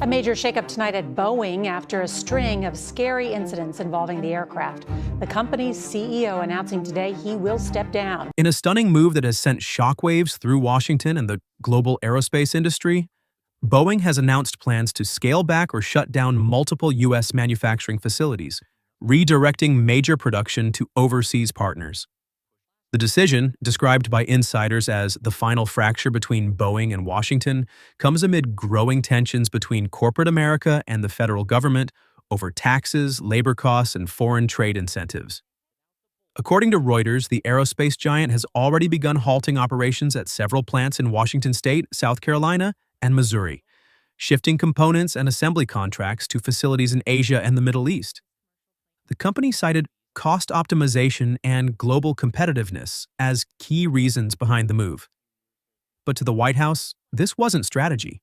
A major shakeup tonight at Boeing after a string of scary incidents involving the aircraft. The company's CEO announcing today he will step down. In a stunning move that has sent shockwaves through Washington and the global aerospace industry, Boeing has announced plans to scale back or shut down multiple U.S. manufacturing facilities, redirecting major production to overseas partners. The decision, described by insiders as the final fracture between Boeing and Washington, comes amid growing tensions between corporate America and the federal government over taxes, labor costs, and foreign trade incentives. According to Reuters, the aerospace giant has already begun halting operations at several plants in Washington state, South Carolina, and Missouri, shifting components and assembly contracts to facilities in Asia and the Middle East. The company cited cost optimization and global competitiveness as key reasons behind the move. But to the White House, this wasn't strategy.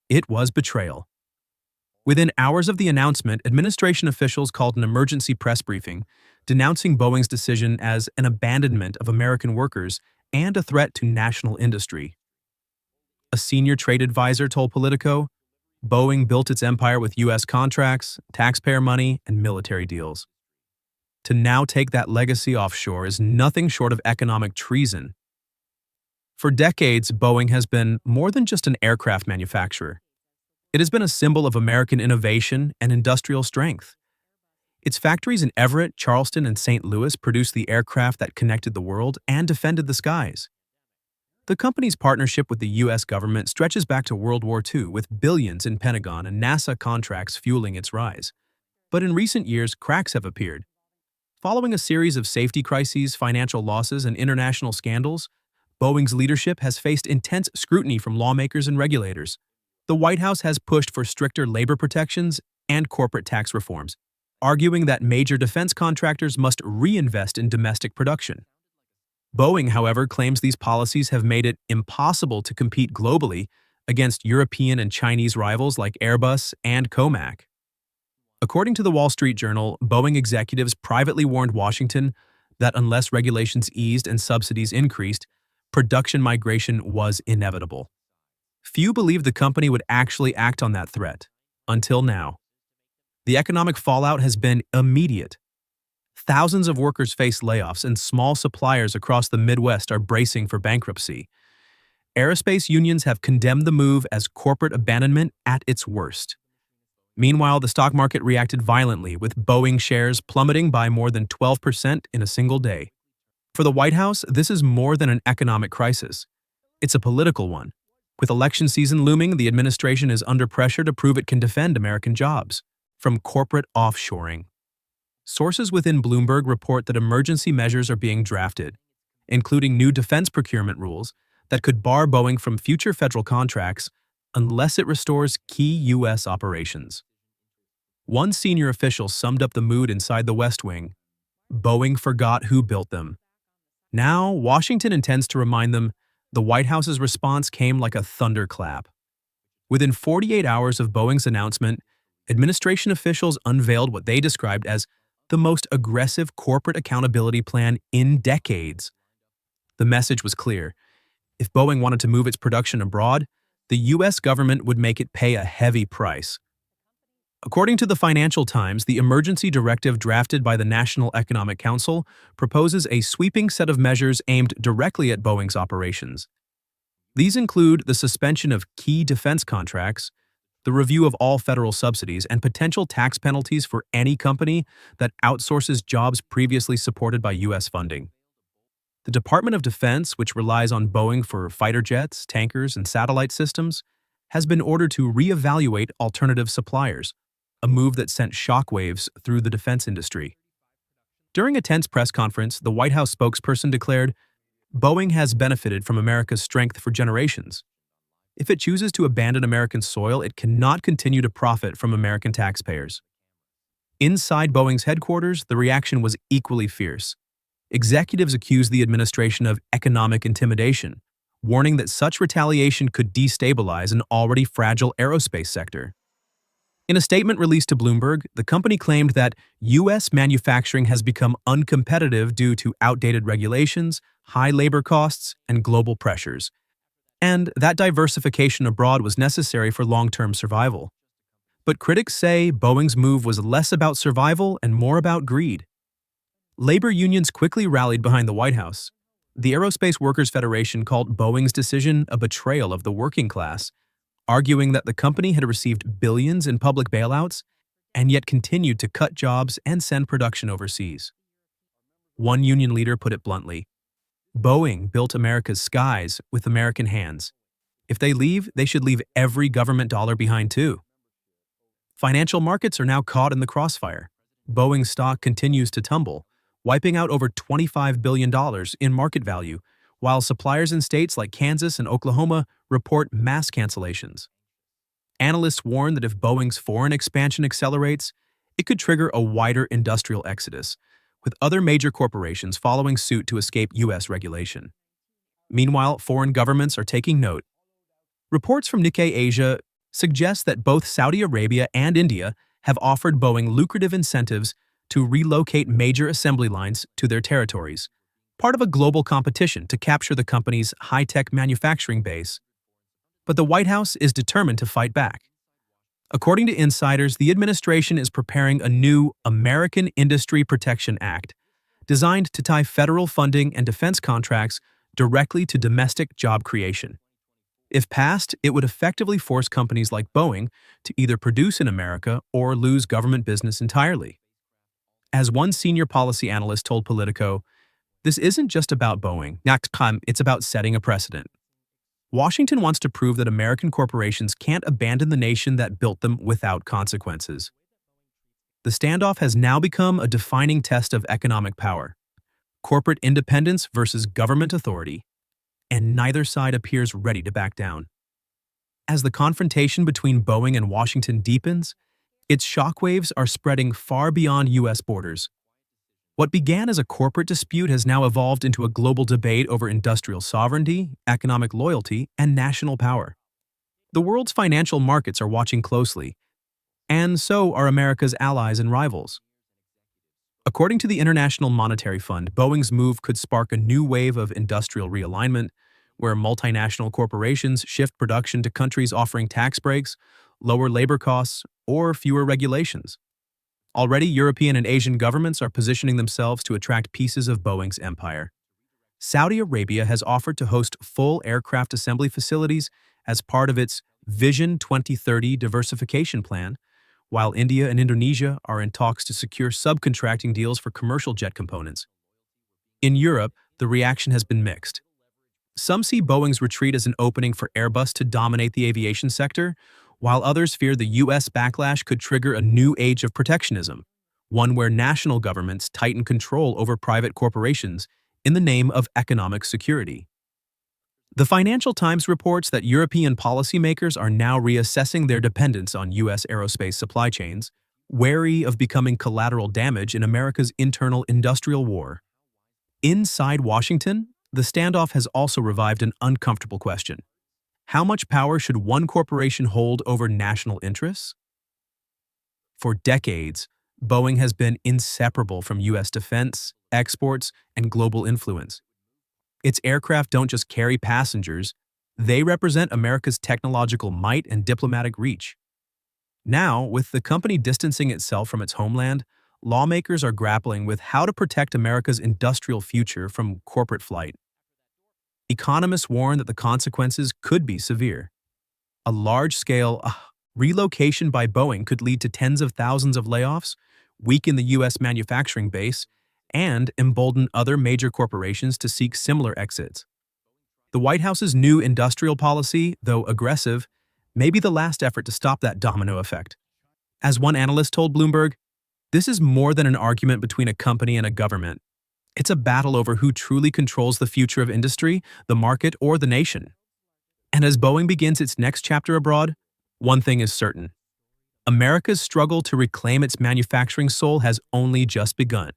It was betrayal. Within hours of the announcement, administration officials called an emergency press briefing, denouncing Boeing's decision as an abandonment of American workers and a threat to national industry. A senior trade advisor told Politico, Boeing built its empire with U.S. contracts, taxpayer money, and military deals. To now take that legacy offshore is nothing short of economic treason. For decades, Boeing has been more than just an aircraft manufacturer. It has been a symbol of American innovation and industrial strength. Its factories in Everett, Charleston, and St. Louis produced the aircraft that connected the world and defended the skies. The company's partnership with the U.S. government stretches back to World War II, with billions in Pentagon and NASA contracts fueling its rise. But in recent years, cracks have appeared. Following a series of safety crises, financial losses, and international scandals, Boeing's leadership has faced intense scrutiny from lawmakers and regulators. The White House has pushed for stricter labor protections and corporate tax reforms, arguing that major defense contractors must reinvest in domestic production. Boeing, however, claims these policies have made it impossible to compete globally against European and Chinese rivals like Airbus and Comac. According to the Wall Street Journal, Boeing executives privately warned Washington that unless regulations eased and subsidies increased, production migration was inevitable. Few believed the company would actually act on that threat, until now. The economic fallout has been immediate. Thousands of workers face layoffs, and small suppliers across the Midwest are bracing for bankruptcy. Aerospace unions have condemned the move as corporate abandonment at its worst. Meanwhile, the stock market reacted violently, with Boeing shares plummeting by more than 12% in a single day. For the White House, this is more than an economic crisis. It's a political one. With election season looming, the administration is under pressure to prove it can defend American jobs from corporate offshoring. Sources within Bloomberg report that emergency measures are being drafted, including new defense procurement rules that could bar Boeing from future federal contracts unless it restores key U.S. operations. One senior official summed up the mood inside the West Wing. Boeing forgot who built them. Now, Washington intends to remind them the White House's response came like a thunderclap. Within 48 hours of Boeing's announcement, administration officials unveiled what they described as the most aggressive corporate accountability plan in decades. The message was clear. If Boeing wanted to move its production abroad, the U.S. government would make it pay a heavy price. According to the Financial Times, the emergency directive drafted by the National Economic Council proposes a sweeping set of measures aimed directly at Boeing's operations. These include the suspension of key defense contracts, the review of all federal subsidies, and potential tax penalties for any company that outsources jobs previously supported by U.S. funding. The Department of Defense, which relies on Boeing for fighter jets, tankers, and satellite systems, has been ordered to reevaluate alternative suppliers, a move that sent shockwaves through the defense industry. During a tense press conference, the White House spokesperson declared, Boeing has benefited from America's strength for generations. If it chooses to abandon American soil, it cannot continue to profit from American taxpayers. Inside Boeing's headquarters, the reaction was equally fierce. Executives accused the administration of economic intimidation, warning that such retaliation could destabilize an already fragile aerospace sector. In a statement released to Bloomberg, the company claimed that U.S. manufacturing has become uncompetitive due to outdated regulations, high labor costs, and global pressures, And that diversification abroad was necessary for long-term survival. But critics say Boeing's move was less about survival and more about greed. Labor unions quickly rallied behind the White House. The Aerospace Workers Federation called Boeing's decision a betrayal of the working class, arguing that the company had received billions in public bailouts and yet continued to cut jobs and send production overseas. One union leader put it bluntly, "Boeing built America's skies with American hands. If they leave, they should leave every government dollar behind too." Financial markets are now caught in the crossfire. Boeing's stock continues to tumble, wiping out over $25 billion in market value, while suppliers in states like Kansas and Oklahoma report mass cancellations. Analysts warn that if Boeing's foreign expansion accelerates, it could trigger a wider industrial exodus, with other major corporations following suit to escape U.S. regulation. Meanwhile, foreign governments are taking note. Reports from Nikkei Asia suggest that both Saudi Arabia and India have offered Boeing lucrative incentives to relocate major assembly lines to their territories, part of a global competition to capture the company's high-tech manufacturing base. But the White House is determined to fight back. According to insiders, the administration is preparing a new American Industry Protection Act designed to tie federal funding and defense contracts directly to domestic job creation. If passed, it would effectively force companies like Boeing to either produce in America or lose government business entirely. As one senior policy analyst told Politico, "This isn't just about Boeing. It's about setting a precedent." Washington wants to prove that American corporations can't abandon the nation that built them without consequences. The standoff has now become a defining test of economic power. Corporate independence versus government authority, and neither side appears ready to back down. As the confrontation between Boeing and Washington deepens, its shockwaves are spreading far beyond U.S. borders. What began as a corporate dispute has now evolved into a global debate over industrial sovereignty, economic loyalty, and national power. The world's financial markets are watching closely, and so are America's allies and rivals. According to the International Monetary Fund, Boeing's move could spark a new wave of industrial realignment, where multinational corporations shift production to countries offering tax breaks, lower labor costs, or fewer regulations. Already, European and Asian governments are positioning themselves to attract pieces of Boeing's empire. Saudi Arabia has offered to host full aircraft assembly facilities as part of its Vision 2030 diversification plan, while India and Indonesia are in talks to secure subcontracting deals for commercial jet components. In Europe, the reaction has been mixed. Some see Boeing's retreat as an opening for Airbus to dominate the aviation sector, while others fear the U.S. backlash could trigger a new age of protectionism, one where national governments tighten control over private corporations in the name of economic security. The Financial Times reports that European policymakers are now reassessing their dependence on U.S. aerospace supply chains, wary of becoming collateral damage in America's internal industrial war. Inside Washington, the standoff has also revived an uncomfortable question. How much power should one corporation hold over national interests? For decades, Boeing has been inseparable from U.S. defense, exports, and global influence. Its aircraft don't just carry passengers, they represent America's technological might and diplomatic reach. Now, with the company distancing itself from its homeland, lawmakers are grappling with how to protect America's industrial future from corporate flight. Economists warn that the consequences could be severe. A large-scale relocation by Boeing could lead to tens of thousands of layoffs, weaken the U.S. manufacturing base, and embolden other major corporations to seek similar exits. The White House's new industrial policy, though aggressive, may be the last effort to stop that domino effect. As one analyst told Bloomberg, "This is more than an argument between a company and a government. It's a battle over who truly controls the future of industry, the market, or the nation." And as Boeing begins its next chapter abroad, one thing is certain. America's struggle to reclaim its manufacturing soul has only just begun.